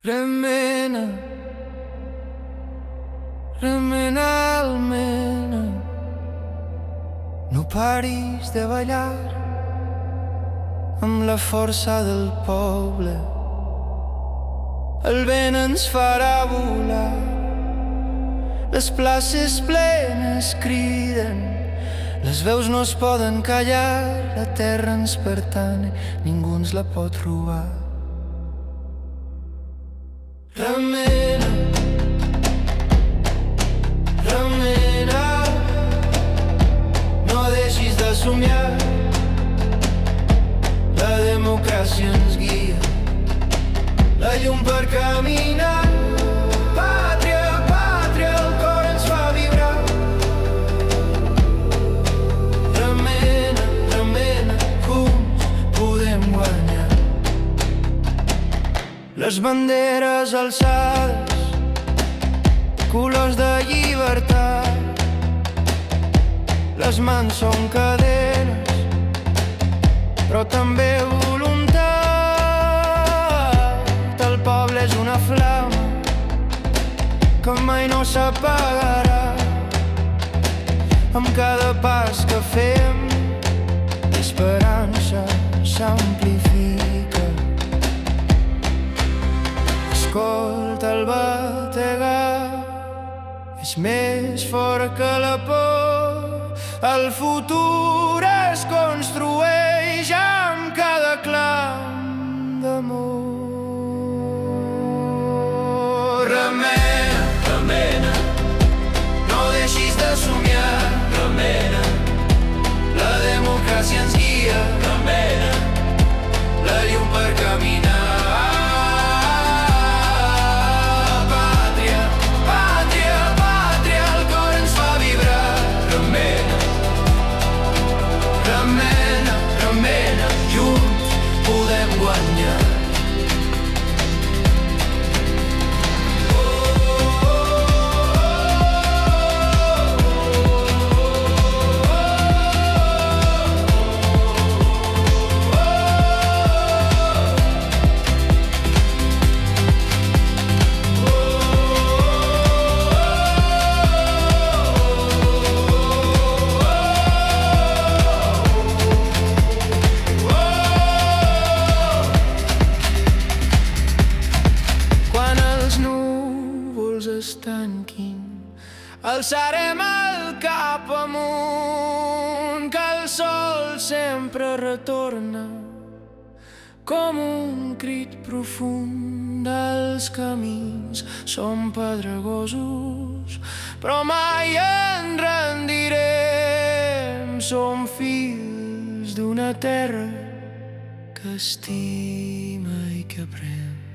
Remena, remena, almena, no paris de ballar amb la força del poble. El vent ens farà volar, les places plenes criden, les veus no es poden callar, la terra ens pertany, ningú ens la pot robar. Remena, remena, no deixis de somiar, la democràcia ens guia, la llum per caminar. Pàtria, pàtria, el cor ens fa vibrar. Remena, remena, junts podem guanyar. Les banderes alçades, colors de llibertat, les mans són cadenes, però també voluntat. El poble és una flama que mai no s'apagarà. Amb cada pas que fem, l'esperança s'amplifica. Escolta el bategar, és més fort que la por. El futur es construeix amb cada clam d'amor. Remena, remena, no deixis de somiar. Remena, la democràcia ens guia. Remena, la llum per caminar. Remena, remena, junts podem guanyar. Es tanquin, alçarem el cap amunt, que el sol sempre retorna com un crit profund. Els camins són pedregosos, però mai ens rendirem. Som fills d'una terra que estima i que aprèn.